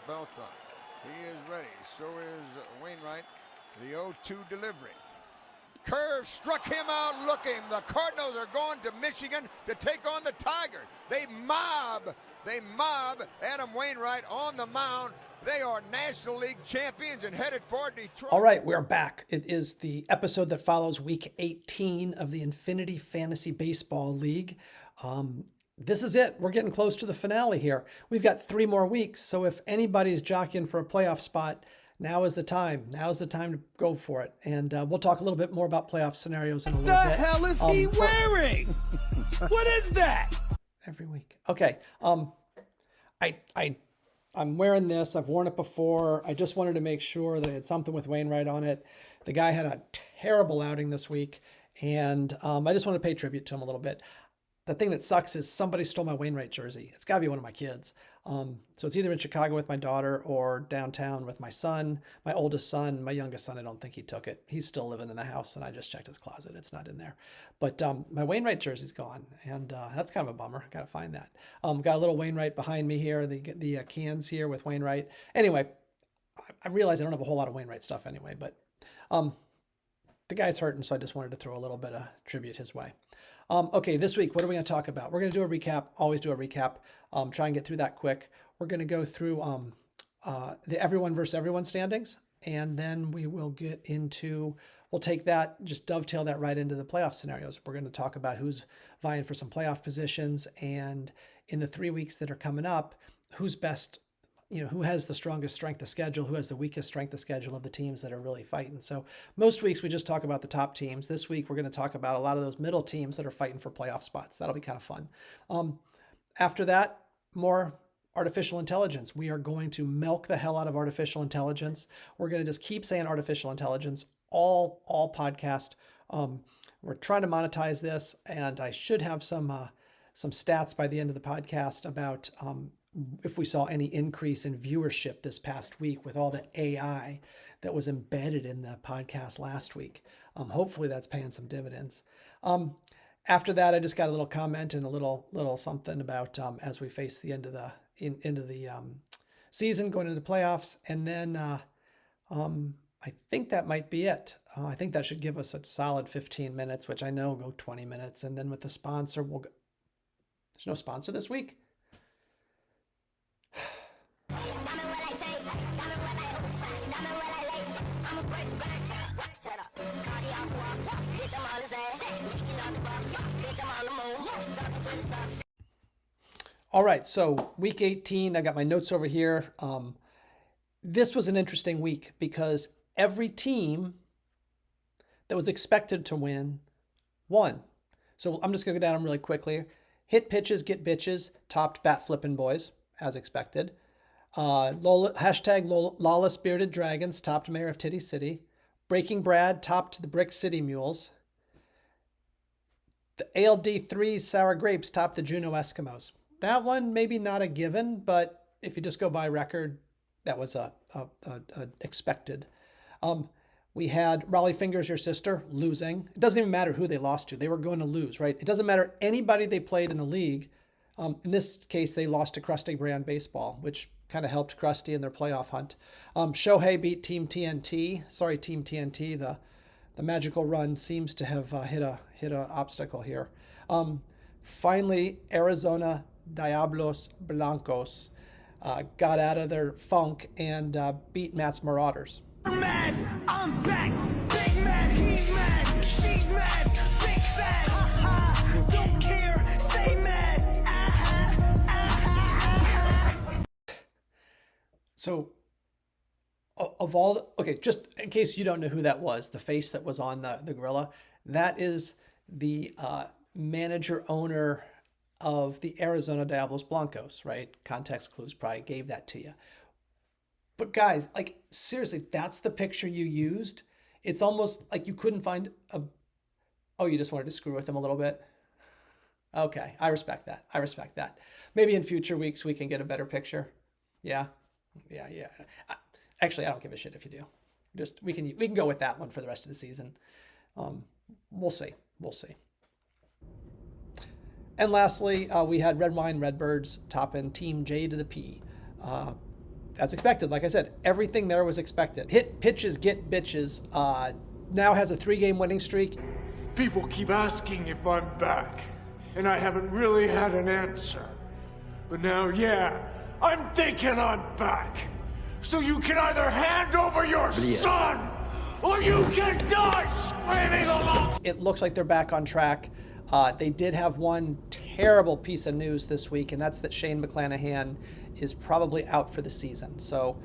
Carlos Beltran. He is ready. So is Wainwright. The 0-2 delivery. Curve struck him out looking. The Cardinals are going to Michigan to take on the Tigers. They mob Adam Wainwright on the mound. They are National League champions and headed for Detroit. All right, we're back. It is the episode that follows week 18 of the Infinity Fantasy Baseball League. This is it. We're getting close to the finale here. We've got 3 more weeks. So if anybody's jockeying for a playoff spot, now is the time. Now is the time to go for it. And we'll talk a little bit more about playoff scenarios in a little bit. What the hell is he wearing? What is that? Every week. Okay. I'm wearing this. I've worn it before. I just wanted to make sure that I had something with Wainwright on it. The guy had a terrible outing this week, and I just want to pay tribute to him a little bit. The thing that sucks is somebody stole my Wainwright jersey. It's got to be one of my kids. So it's either in Chicago with my daughter or downtown with my son, my oldest son. My youngest son, I don't think he took it. He's still living in the house, and I just checked his closet. It's not in there. But my Wainwright jersey's gone, and that's kind of a bummer. Got to find that. Got a little Wainwright behind me here, the cans here with Wainwright. Anyway, I realize I don't have a whole lot of Wainwright stuff anyway, but the guy's hurting, so I just wanted to throw a little bit of tribute his way. Okay, this week, what are we going to talk about? We're going to do a recap, always do a recap, try and get through that quick. We're going to go through the everyone versus everyone standings, and then we will get into, we'll take that, just dovetail that right into the playoff scenarios. We're going to talk about who's vying for some playoff positions, and in the 3 weeks that are coming up, who's best, who has the strongest strength of schedule, who has the weakest strength of schedule of the teams that are really fighting. So most weeks we just talk about the top teams. This week we're going to talk about a lot of those middle teams that are fighting for playoff spots. That'll be kind of fun. After that, more artificial intelligence. We are going to milk the hell out of artificial intelligence. We're going to just keep saying artificial intelligence all podcast. We're trying to monetize this, and I should have some stats by the end of the podcast about if we saw any increase in viewership this past week with all the AI that was embedded in the podcast last week. Hopefully that's paying some dividends. After that, I just got a little comment and a little something about as we face the end of the season, going into the playoffs, and then I think that might be it. I think that should give us a solid 15 minutes, which I know will go 20 minutes, and then with the sponsor, we'll go. There's no sponsor this week. All right, so week 18, I got my notes over here. This was an interesting week because every team that was expected to win won. So I'm just going to go down them really quickly. Hit pitches, get bitches, topped bat flipping boys, as expected. Hashtag Lawless Bearded Dragons topped Mayor of Titty City. Breaking Brad topped the Brick City Mules. The ALD3's Sour Grapes topped the Juneau Eskimos. That one maybe not a given, but if you just go by record, that was a expected. We had Raleigh Fingers Your Sister losing. It doesn't even matter who they lost to. They were going to lose, right? It doesn't matter anybody they played in the league. In this case, they lost to Krusty Brand Baseball, which kind of helped Krusty in their playoff hunt. Shohei beat Team TNT. Sorry, Team TNT. The magical run seems to have hit a obstacle here. Finally, Arizona Diablos Blancos got out of their funk and beat Matt's Marauders. I'm mad, I'm back. Big mad, he's mad, she's mad, big fat. Ha don't care, stay mad. So, of all, okay, just in case you don't know who that was, the face that was on the gorilla, that is the manager owner of the Arizona Diablos Blancos, right? Context clues probably gave that to you. But guys, like seriously, that's the picture you used. It's almost like you couldn't find oh, you just wanted to screw with them a little bit. Okay, I respect that. Maybe in future weeks we can get a better picture. Yeah. Actually, I don't give a shit if you do. Just we can go with that one for the rest of the season. We'll see. And lastly, we had Red Wine Redbirds topping Team J to the P. as expected. Like I said, everything there was expected. Hit pitches, get bitches. Now has a 3-game winning streak. People keep asking if I'm back, and I haven't really had an answer. But now, yeah, I'm thinking I'm back. So you can either hand over your son, or you can die screaming along. It looks like they're back on track. They did have one terrible piece of news this week, and that's that Shane McClanahan is probably out for the season. So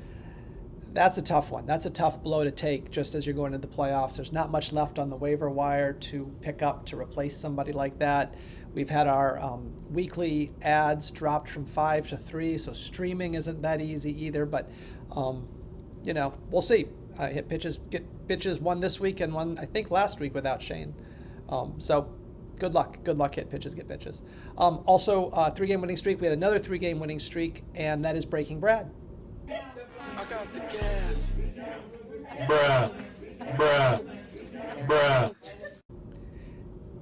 that's a tough one. That's a tough blow to take just as you're going into the playoffs. There's not much left on the waiver wire to pick up to replace somebody like that. We've had our weekly ads dropped from 5 to 3, so streaming isn't that easy either. But, we'll see. Hit pitches, get bitches, one this week and one, I think, last week without Shane. So good luck. Good luck, hit pitches, get bitches. Also, 3-game winning streak. We had another 3-game winning streak, and that is Breaking Brad. I got the gas. Bruh.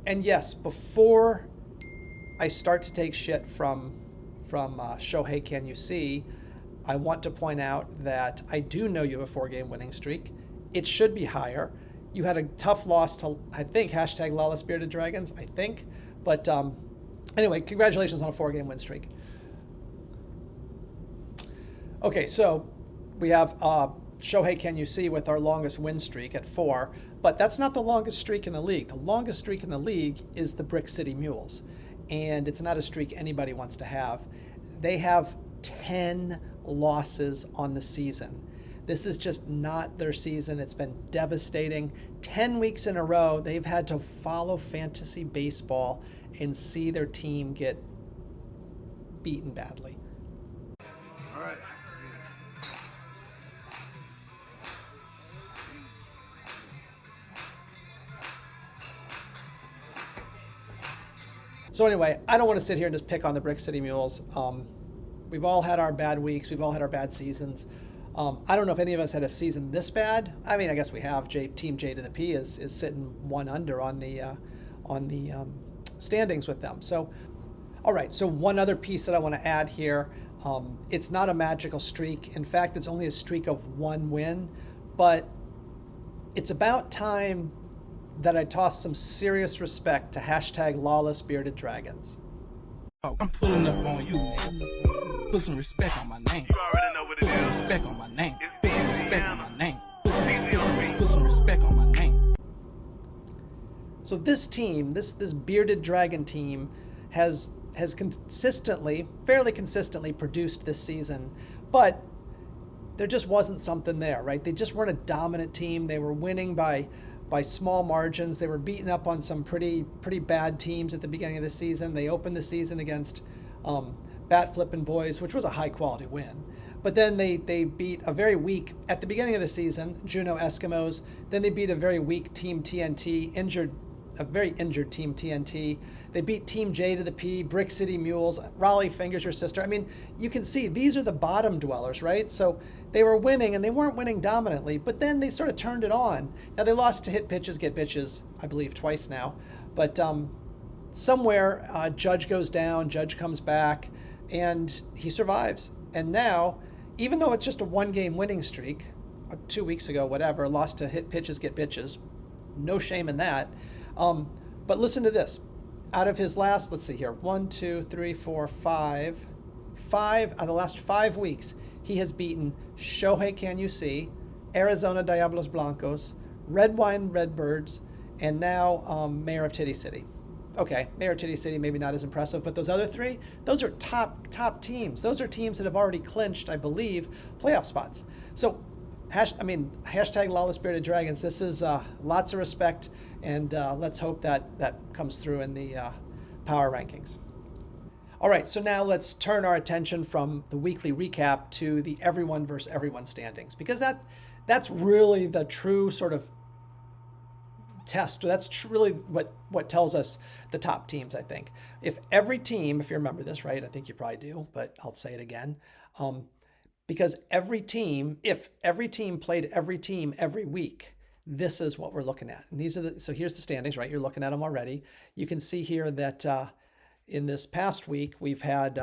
And yes, before I start to take shit from Shohei Can You See, I want to point out that I do know you have a 4-game winning streak. It should be higher. You had a tough loss to, I think, hashtag Lawless Bearded Dragons, I think. But anyway, congratulations on a 4-game win streak. Okay, so we have Shohei Can You See with our longest win streak at 4, but that's not the longest streak in the league. The longest streak in the league is the Brick City Mules, and it's not a streak anybody wants to have. They have 10 losses on the season. This is just not their season. It's been devastating. 10 weeks in a row, they've had to follow fantasy baseball and see their team get beaten badly. All right. So anyway, I don't want to sit here and just pick on the Brick City Mules. We've all had our bad weeks. We've all had our bad seasons. I don't know if any of us had a season this bad. I mean, I guess we have. Team J to the P is sitting 1 under on the standings with them. So, all right. So one other piece that I want to add here. It's not a magical streak. In fact, it's only a streak of 1 win. But it's about time that I toss some serious respect to hashtag Lawless Bearded Dragons. Oh, I'm pulling up on you, nigga. Put some respect on my name. You already know what it Put some is. respect on my name. It's Put some respect on Indiana. my name. Easy on me. Put some respect on my name. So this team, this Bearded Dragon team, has fairly consistently produced this season, but there just wasn't something there, right? They just weren't a dominant team. They were winning by small margins. They were beating up on some pretty bad teams at the beginning of the season. They opened the season against Bat Flippin' Boys, which was a high quality win. But then they beat a very weak, at the beginning of the season, Juneau Eskimos. Then they beat a very weak Team TNT, a very injured Team TNT. They beat Team J to the P, Brick City Mules, Raleigh Fingers Your Sister. I mean, you can see these are the bottom dwellers, right? So they were winning, and they weren't winning dominantly, but then they sort of turned it on. Now they lost to Hit Pitches, Get Bitches, I believe twice now. But somewhere, Judge goes down, Judge comes back, and he survives. And now, even though it's just a 1-game winning streak, 2 weeks ago, whatever, lost to Hit Pitches, Get Bitches, no shame in that. But listen to this. Out of his last, let's see here, 1, 2, 3, 4, 5 out of the last 5 weeks, he has beaten Shohei Can You See, Arizona Diablos Blancos, Red Wine Redbirds, and now Mayor of Titty City. Okay, Mayor of Titty City maybe not as impressive, but those other 3, those are top teams. Those are teams that have already clinched, I believe, playoff spots. So, hashtag Lawless Bearded Dragons. This is lots of respect, and let's hope that comes through in the power rankings. All right, so now let's turn our attention from the weekly recap to the everyone versus everyone standings, because that's really the true sort of test. That's really what tells us the top teams, I think. If every team, if you remember this, right, I think you probably do, but I'll say it again, because if every team played every team every week, this is what we're looking at. And so here's the standings, right? You're looking at them already. You can see here that in this past week, we've had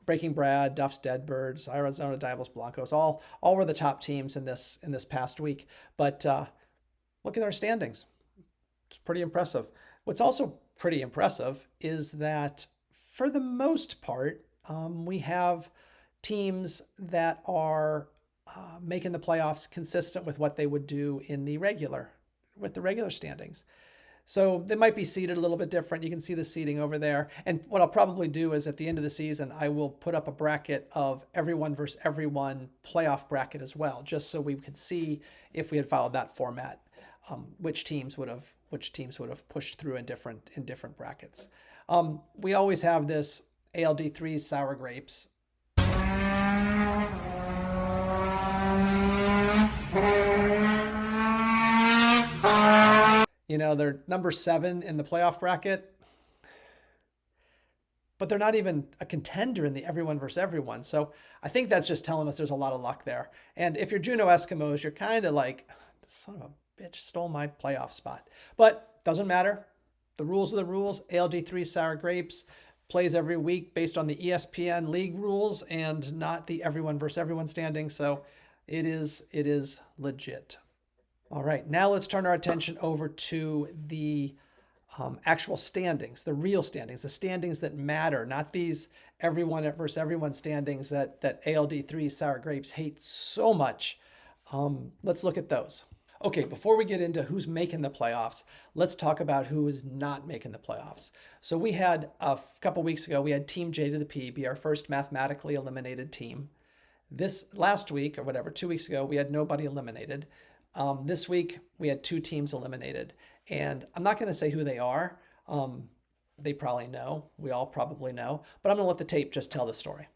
Breaking Brad, Duff's Deadbirds, Arizona Diablos Blancos, all were the top teams in this past week. But look at our standings. It's pretty impressive. What's also pretty impressive is that for the most part, we have teams that are making the playoffs consistent with what they would do in the regular standings. So they might be seeded a little bit different. You can see the seeding over there. And what I'll probably do is at the end of the season, I will put up a bracket of everyone versus everyone playoff bracket as well, just so we could see if we had followed that format, which teams would have pushed through in different brackets. We always have this ALD3 sour grapes. You know, they're number 7 in the playoff bracket, but they're not even a contender in the everyone versus everyone. So I think that's just telling us there's a lot of luck there. And if you're Juneau Eskimos, you're kind of like, son of a bitch stole my playoff spot. But doesn't matter. The rules are the rules. ALD3 Sour Grapes plays every week based on the ESPN league rules and not the everyone versus everyone standing. So it is legit. All right, now let's turn our attention over to the actual standings, the real standings, the standings that matter, not these everyone versus everyone standings that ALD3 Sour Grapes hate so much. Let's look at those. Okay, before we get into who's making the playoffs, let's talk about who is not making the playoffs. So we had a couple weeks ago, we had Team J to the P be our first mathematically eliminated team. This last week, or whatever, 2 weeks ago, we had nobody eliminated. This week, we had 2 teams eliminated, and I'm not going to say who they are. They probably know. We all probably know, but I'm going to let the tape just tell the story.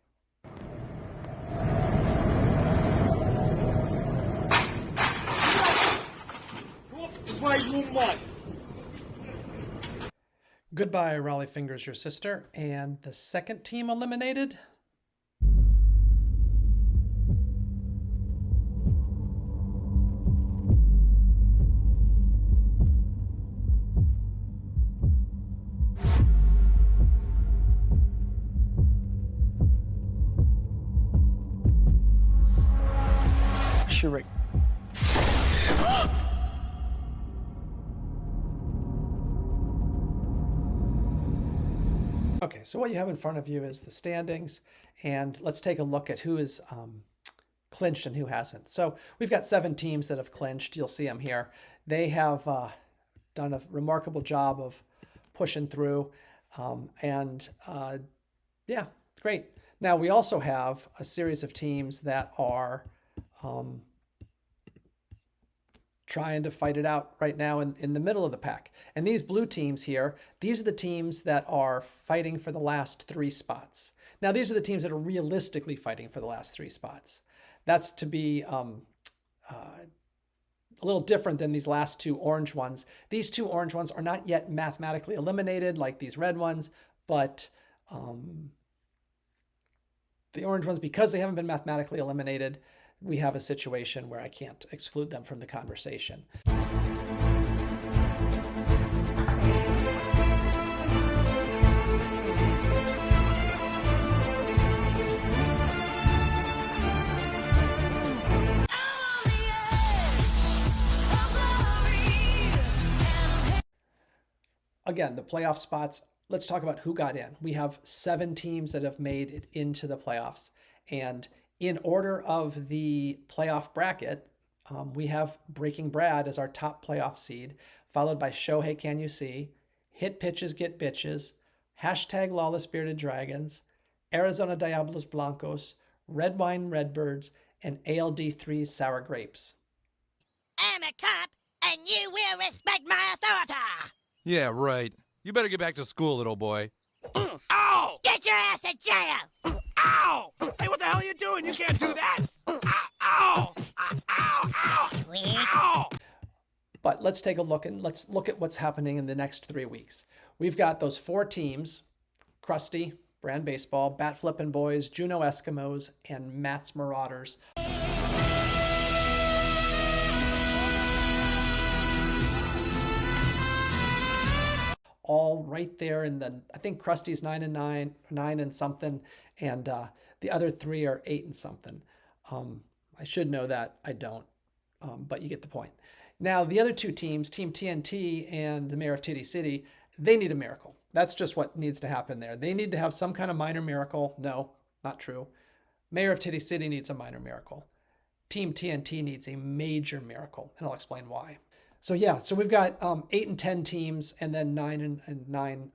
Goodbye, Raleigh Fingers, your sister. And the second team eliminated... Sure. Okay, so what you have in front of you is the standings, and let's take a look at who is clinched and who hasn't. So we've got 7 teams that have clinched. You'll see them here. They have done a remarkable job of pushing through, yeah, great. Now we also have a series of teams that are trying to fight it out right now in the middle of the pack. And these blue teams here, these are the teams that are fighting for the last 3 spots. Now, these are the teams that are realistically fighting for the last 3 spots. That's to be a little different than these last 2 orange ones. These 2 orange ones are not yet mathematically eliminated like these red ones, but the orange ones, because they haven't been mathematically eliminated, we have a situation where I can't exclude them from the conversation. Again, the playoff spots, let's talk about who got in. We have 7 teams that have made it into the playoffs. And in order of the playoff bracket, we have Breaking Brad as our top playoff seed, followed by Shohei Can You See, Hit Pitches Get Bitches, hashtag Lawless Bearded Dragons, Arizona Diablos Blancos, Red Wine Redbirds, and ALD3 Sour Grapes. I'm a cop, and you will respect my authority. Yeah, right. You better get back to school, little boy. Ow! Get your ass to jail! Ow! Hey, what the hell are you doing? You can't do that! Ow! Ow! Ow! Ow! Sweet. Ow! But let's take a look, and let's look at what's happening in the next 3 weeks. We've got those 4 teams: Krusty, Brand Baseball, Bat Flippin' Boys, Juneau Eskimos, and Matt's Marauders. all right there in the, I think Krusty's 9-9, 9 and something, and the other three are 8 and something. I should know that. I don't, but you get the point. Now, the other two teams, Team TNT and the Mayor of Titty City, they need a miracle. That's just what needs to happen there. They need to have some kind of minor miracle. No, not true. Mayor of Titty City needs a minor miracle. Team TNT needs a major miracle, and I'll explain why. So yeah, so we've got 8 and 10 teams, and then 9 and 9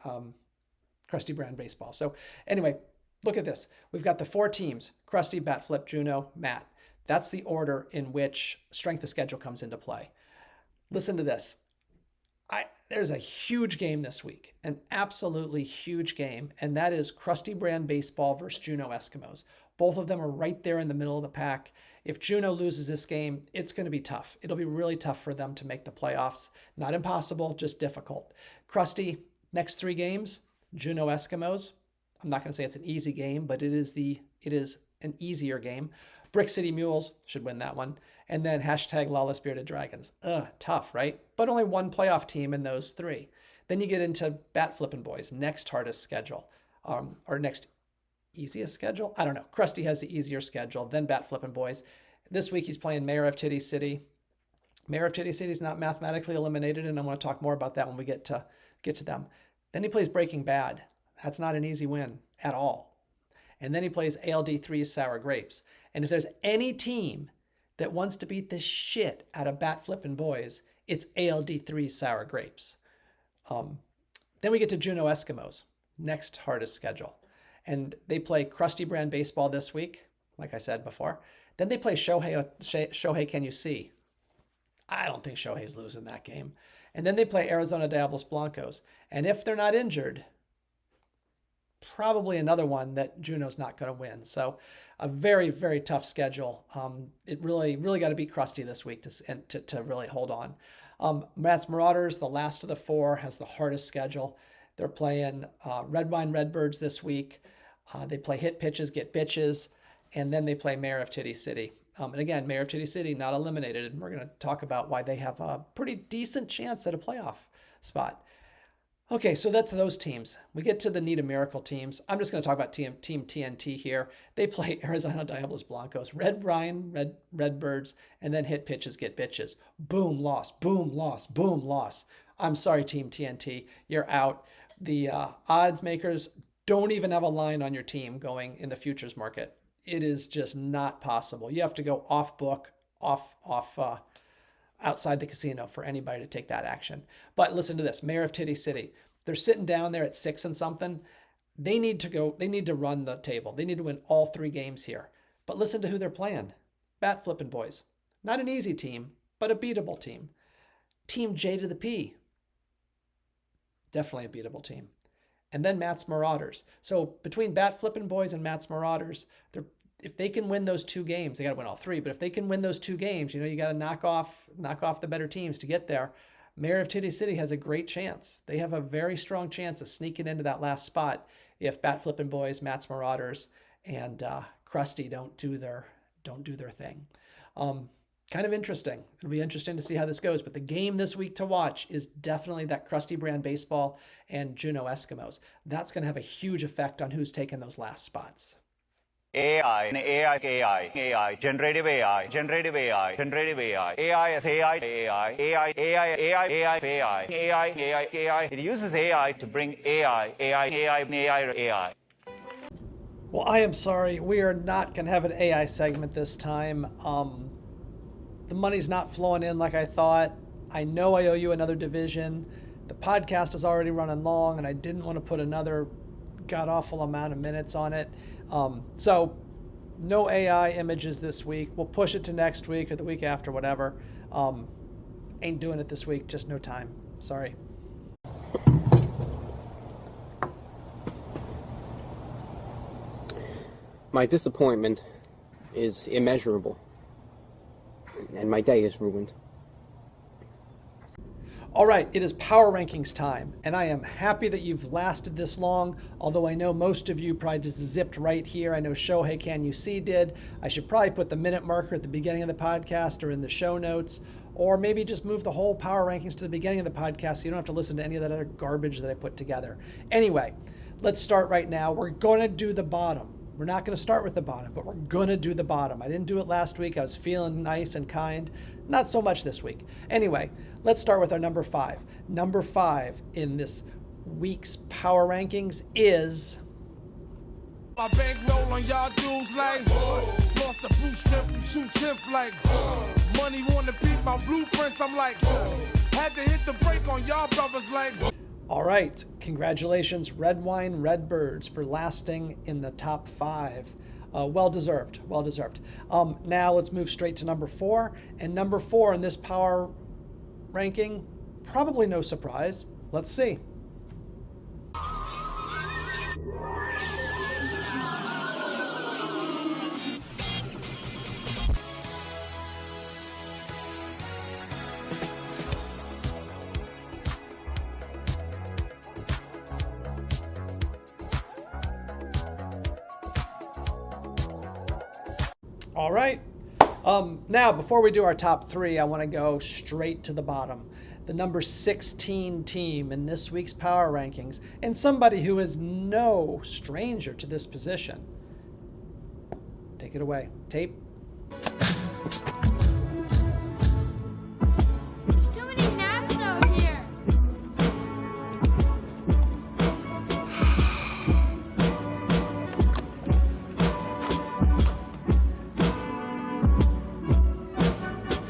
Krusty Brand baseball. So anyway, look at this. We've got the 4 teams: Krusty, Batflip, Juno, Matt. That's the order in which strength of schedule comes into play. Listen to this. There's a huge game this week, an absolutely huge game, and that is Krusty Brand baseball versus Juno Eskimos. Both of them are right there in the middle of the pack. If Juno loses this game, it's going to be tough. It'll be really tough for them to make the playoffs. Not impossible, just difficult. Krusty, next 3 games, Juno Eskimos. I'm not going to say it's an easy game, but it is an easier game. Brick City Mules should win that one. And then hashtag Lawless Bearded Dragons. Tough, right? But only one playoff team in those 3. Then you get into Bat Flippin' Boys, next hardest schedule, or next easiest schedule? I don't know. Krusty has the easier schedule, then Bat Flippin' Boys. This week he's playing Mayor of Titty City. Mayor of Titty City is not mathematically eliminated, and I want to talk more about that when we get to them. Then he plays Breaking Bad. That's not an easy win at all. And then he plays ALD3's Sour Grapes. And if there's any team that wants to beat the shit out of Bat Flippin' Boys, it's ALD3's Sour Grapes. Then we get to Juno Eskimos, next hardest schedule. And they play Krusty Brand baseball this week, like I said before. Then they play Shohei Can You See? I don't think Shohei's losing that game. And then they play Arizona Diablos Blancos. And if they're not injured, probably another one that Juno's not going to win. So a very, very tough schedule. It really got to beat Krusty this week to really hold on. Matt's Marauders, the last of the 4, has the hardest schedule. They're playing Red Wine Redbirds this week. They play Hit Pitches, Get Bitches, and then they play Mayor of Titty City. And again, Mayor of Titty City not eliminated, and we're going to talk about why they have a pretty decent chance at a playoff spot. Okay, so that's those teams. We get to the Need a Miracle teams. I'm just going to talk about Team TNT here. They play Arizona Diablos Blancos, Red Wine Redbirds, and then Hit Pitches, Get Bitches. Boom, loss, boom, loss, boom, loss. I'm sorry, Team TNT. You're out. The odds makers don't even have a line on your team going in the futures market. It is just not possible. You have to go off book, outside the casino for anybody to take that action. But listen to this, Mayor of Titty City. They're sitting down there at 6 and something. They need to run the table. They need to win all 3 games here. But listen to who they're playing. Bat Flippin' Boys. Not an easy team, but a beatable team. Team J to the P. Definitely a beatable team. And then Matt's Marauders. So between Bat Flippin' Boys and Matt's Marauders, if they can win those 2 games, they got to win all 3. But if they can win those 2 games, you got to knock off the better teams to get there. Mayor of Titty City has a great chance. They have a very strong chance of sneaking into that last spot if Bat Flippin' Boys, Matt's Marauders, and Krusty don't do their thing. Kind of interesting. It'll be interesting to see how this goes. But the game this week to watch is definitely that Krusty Brand baseball and Juno Eskimos. That's going to have a huge effect on who's taking those last spots. AI, generative AI, AI is AI. It uses AI to bring AI. Well, I am sorry. We are not going to have an AI segment this time. The money's not flowing in like I thought. I know I owe you another division. The podcast is already running long, and I didn't want to put another god-awful amount of minutes on it. So no AI images this week. We'll push it to next week or the week after, whatever. Ain't doing it this week, just no time. Sorry. My disappointment is immeasurable, and my day is ruined. All right, it is power rankings time, and I am happy that you've lasted this long, although I know most of you probably just zipped right here. I know Shohei Can You See did. I should probably put the minute marker at the beginning of the podcast or in the show notes, or maybe just move the whole power rankings to the beginning of the podcast so you don't have to listen to any of that other garbage that I put together. Anyway, let's start right now. We're going to do the bottom. We're not going to start with the bottom, but we're going to do the bottom. I didn't do it last week. I was feeling nice and kind. Not so much this week. Anyway, let's start with our number 5. Number 5 in this week's power rankings is... My bankroll on y'all dudes like lost the blue strip from 210 like money wanna beat my blueprints. I'm like had to hit the brake on y'all brothers like. All right, congratulations, Red Wine Redbirds, for lasting in the top 5. Well deserved, well deserved. Now let's move straight to number 4. And number 4 in this power ranking, probably no surprise. Let's see. All right. Now, before we do our top 3, I want to go straight to the bottom. The number 16 team in this week's power rankings, and somebody who is no stranger to this position. Take it away. Tape. There's too many naps out here.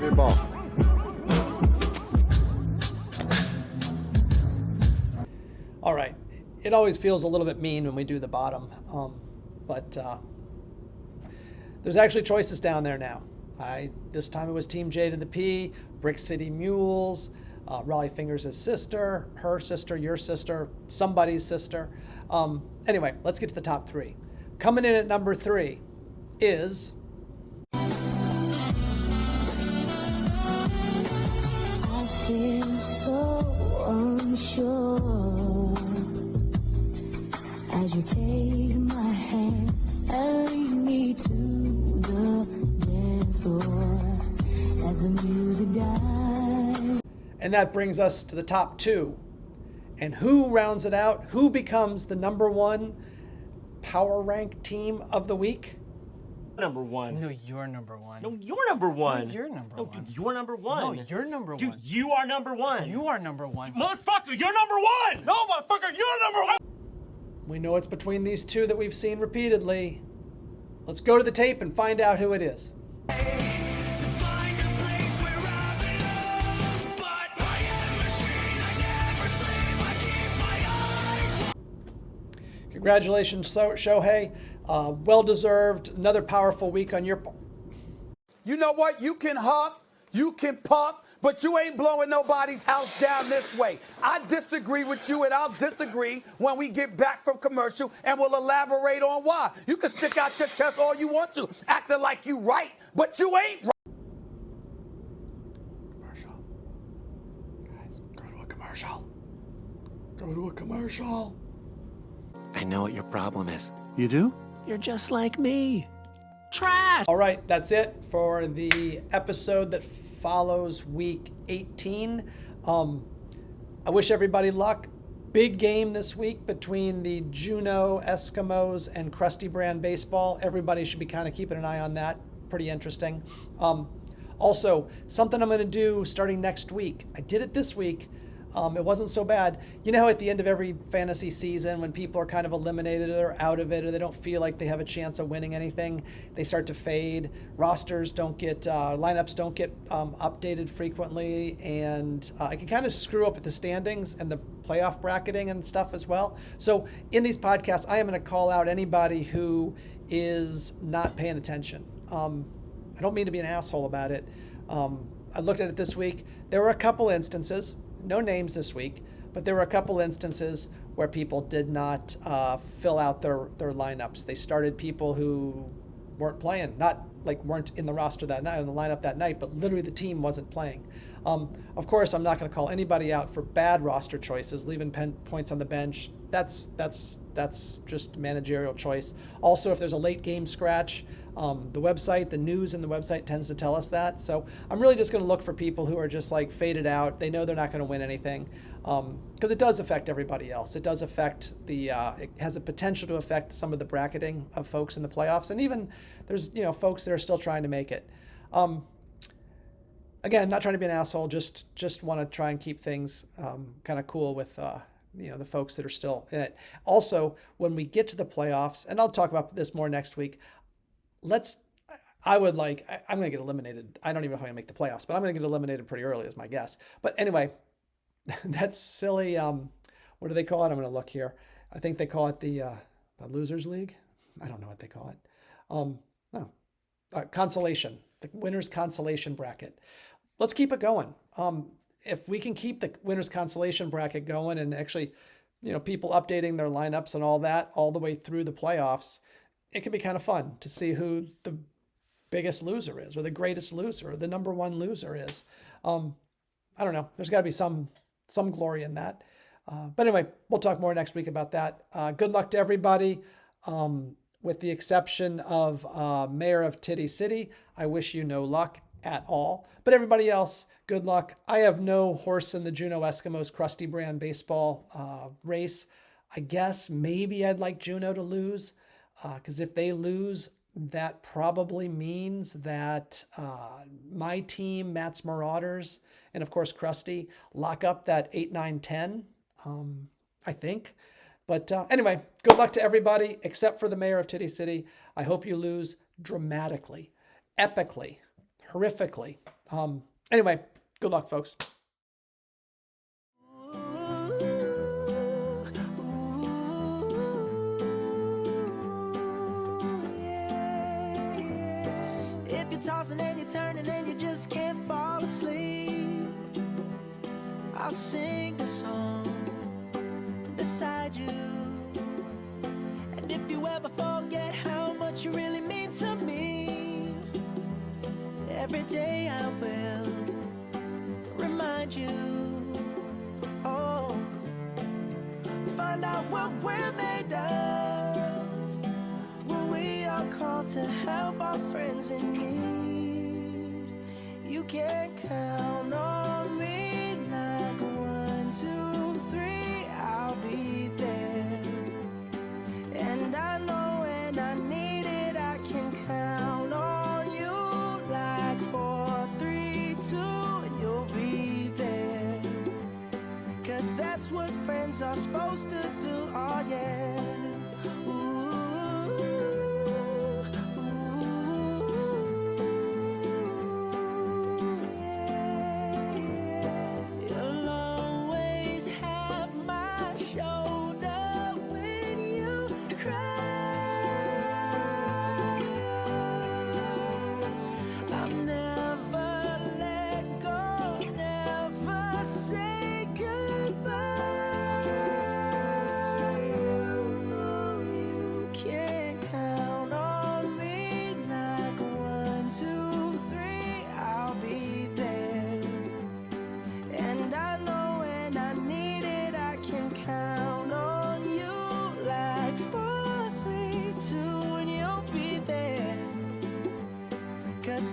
Your ball. All right. It always feels a little bit mean when we do the bottom, but there's actually choices down there now. This time it was Team J to the P, Brick City Mules, Raleigh Fingers' sister, her sister, your sister, somebody's sister. Anyway, let's get to the top 3. Coming in at number 3 is... I feel so unsure as you take my hand and lead me to the dance floor as the music dies. And that brings us to the top 2. And who rounds it out? Who becomes the number 1 power rank team of the week? Number 1. No, you're number 1. No, you're number 1. No, you're number 1. Dude, you're number 1. No, you're number 1. Dude, you are number 1. You are number 1. Motherfucker, you're number 1. No, motherfucker, you're number 1. We know it's between these two that we've seen repeatedly. Let's go to the tape and find out who it is. Congratulations, Shohei. Well-deserved. Another powerful week on your part. You know what? You can huff, you can puff, but you ain't blowing nobody's house down this way. I disagree with you, and I'll disagree when we get back from commercial, and we'll elaborate on why. You can stick out your chest all you want to, acting like you right, but you ain't right. Commercial. Guys, go to a commercial. Go to a commercial. I know what your problem is. You do? You're just like me. Trash! All right, that's it for the episode that follows week 18. I wish everybody luck. Big game this week between the Juneau Eskimos and Krusty Brand Baseball. Everybody should be kind of keeping an eye on that. Pretty interesting. Also, something I'm going to do starting next week. I did it this week. It wasn't so bad. You know how at the end of every fantasy season, when people are kind of eliminated or they're out of it or they don't feel like they have a chance of winning anything, they start to fade. Rosters don't get, lineups don't get updated frequently, and it can kind of screw up the standings and the playoff bracketing and stuff as well. So in these podcasts, I am going to call out anybody who is not paying attention. I don't mean to be an asshole about it. I looked at it this week. There were a couple instances. No names this week, but there were a couple instances where people did not fill out their lineups. They started people who weren't playing. Not like weren't in the roster that night, in the lineup that night, but literally the team wasn't playing. Of course, I'm not going to call anybody out for bad roster choices, leaving points on the bench. That's just managerial choice. Also, if there's a late game scratch, the website, the news in the website tends to tell us that. So I'm really just going to look for people who are just like faded out. They know they're not going to win anything, because it does affect everybody else. It does affect it has a potential to affect some of the bracketing of folks in the playoffs, and even there's folks that are still trying to make it. Again, not trying to be an asshole, just want to try and keep things kind of cool with the folks that are still in it. Also, when we get to the playoffs, and I'll talk about this more next week, I'm going to get eliminated. I don't even know how I'm going to make the playoffs, but I'm going to get eliminated pretty early is my guess. But anyway, that's silly. What do they call it? I'm going to look here. I think they call it the Losers League. I don't know what they call it. Consolation, the winner's consolation bracket. Let's keep it going. If we can keep the winner's consolation bracket going and actually, people updating their lineups and all that all the way through the playoffs, it can be kind of fun to see who the biggest loser is, or the greatest loser, or the number one loser is. I don't know. There's got to be some glory in that. But anyway, we'll talk more next week about that. Good luck to everybody. With the exception of Mayor of Titty City, I wish you no luck at all. But everybody else, good luck. I have no horse in the Juneau Eskimos Krusty Brand baseball race. I guess maybe I'd like Juneau to lose, because if they lose, that probably means that my team, Matt's Marauders, and of course Krusty, lock up that 8, 9, 10, I think. But anyway, good luck to everybody except for the Mayor of Titty City. I hope you lose dramatically, epically, horrifically. Anyway, good luck, folks. If you're tossing and you're turning and you just can't fall asleep, I'll sing a song beside you. And if you ever forget how much you really mean to me, every day I will remind you. Oh, find out what we're made of when we are called to help our friends in need. You can count on me like 1, 2, 3, I'll be there. And I know when I need it, I can count on you like 4, 3, 2, and you'll be there. 'Cause that's what friends are supposed to do, oh yeah.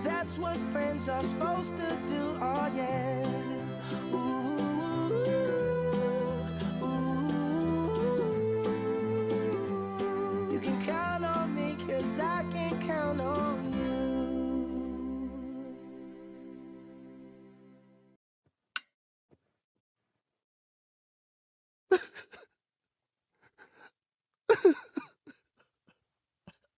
That's what friends are supposed to do, oh yeah.